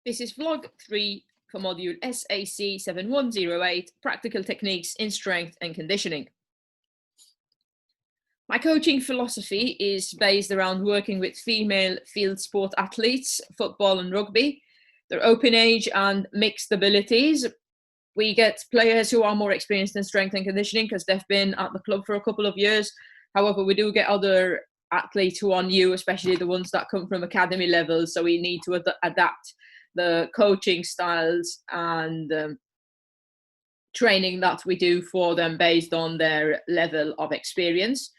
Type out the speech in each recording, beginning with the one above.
This is vlog 3 for module SAC 7108, Practical Techniques in Strength and Conditioning. My coaching philosophy is based around working with female field sport athletes, football and rugby. They're open age and mixed abilities. We get players who are more experienced in strength and conditioning because they've been at the club for a couple of years. However, we do get other athletes who are new, especially the ones that come from academy levels. So we need to adapt the coaching styles and training that we do for them based on their level of experience.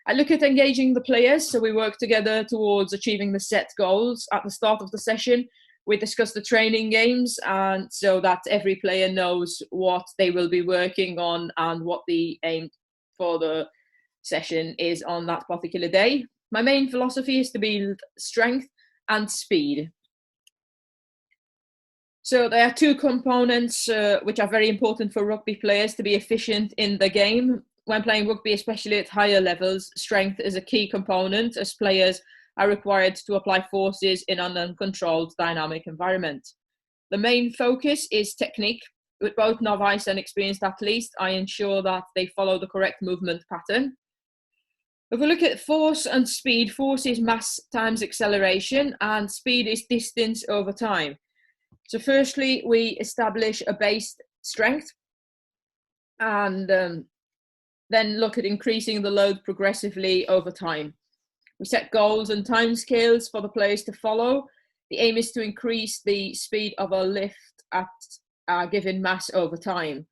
I look at engaging the players, so we work together towards achieving the set goals. At the start of the session, we discuss the training games, and so that every player knows what they will be working on and what the aim for the session is on that particular day. My main philosophy is to build strength and speed. So there are two components which are very important for rugby players to be efficient in the game. When playing rugby, especially at higher levels, strength is a key component as players are required to apply forces in an uncontrolled dynamic environment. The main focus is technique. With both novice and experienced athletes, I ensure that they follow the correct movement pattern. If we look at force and speed, force is mass times acceleration and speed is distance over time. So firstly, we establish a base strength and then look at increasing the load progressively over time. We set goals and timescales for the players to follow. The aim is to increase the speed of a lift at a given mass over time.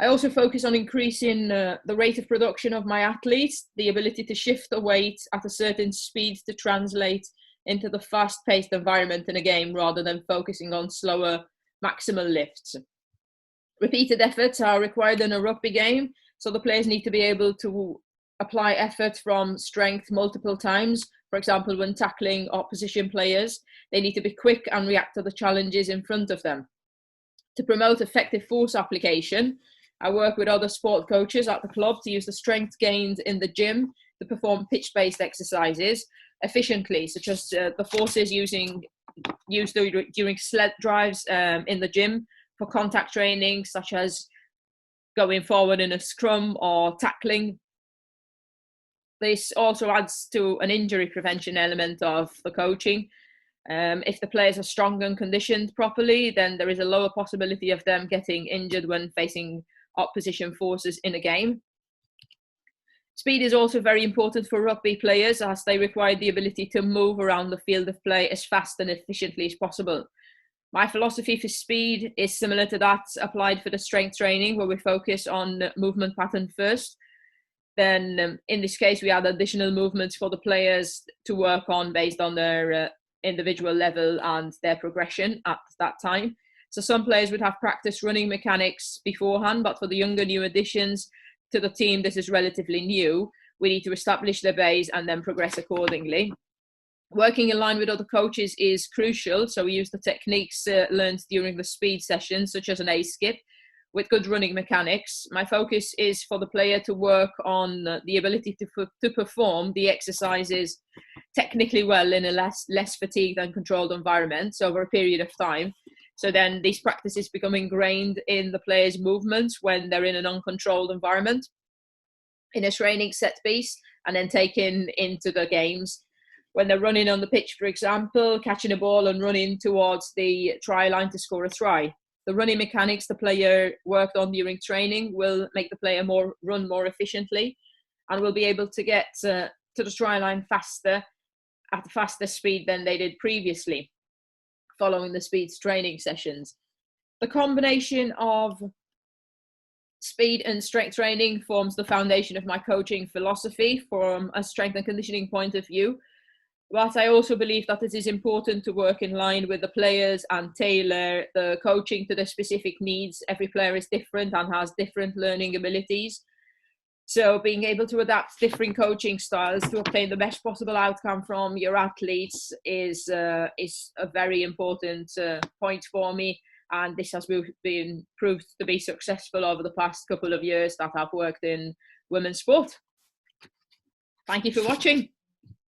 I also focus on increasing the rate of production of my athletes, the ability to shift the weight at a certain speed to translate into the fast-paced environment in a game rather than focusing on slower maximal lifts. Repeated efforts are required in a rugby game, so the players need to be able to apply effort from strength multiple times. For example, when tackling opposition players, they need to be quick and react to the challenges in front of them. To promote effective force application, I work with other sport coaches at the club to use the strength gained in the gym to perform pitch-based exercises efficiently, such as the forces used during sled drives in the gym for contact training, such as going forward in a scrum or tackling. This also adds to an injury prevention element of the coaching. If the players are strong and conditioned properly, then there is a lower possibility of them getting injured when facing opposition forces in a game. Speed is also very important for rugby players as they require the ability to move around the field of play as fast and efficiently as possible. My philosophy for speed is similar to that applied for the strength training, where we focus on movement pattern first. Then in this case, we add additional movements for the players to work on based on their individual level and their progression at that time. So some players would have practiced running mechanics beforehand, but for the younger new additions to the team, this is relatively new. We need to establish their base and then progress accordingly. Working in line with other coaches is crucial. So we use the techniques learned during the speed sessions, such as an A-skip, with good running mechanics. My focus is for the player to work on the ability to perform the exercises technically well in a less fatigued and controlled environment over a period of time. So then these practices become ingrained in the player's movements when they're in an uncontrolled environment, in a training set piece, and then taken into the games. When they're running on the pitch, for example, catching a ball and running towards the try line to score a try. The running mechanics the player worked on during training will make the player run more efficiently and will be able to get to the try line faster at a faster speed than they did previously following the speed training sessions. The combination of speed and strength training forms the foundation of my coaching philosophy from a strength and conditioning point of view. But I also believe that it is important to work in line with the players and tailor the coaching to their specific needs. Every player is different and has different learning abilities. So being able to adapt different coaching styles to obtain the best possible outcome from your athletes is a very important point for me. And this has been proved to be successful over the past couple of years that I've worked in women's sport. Thank you for watching.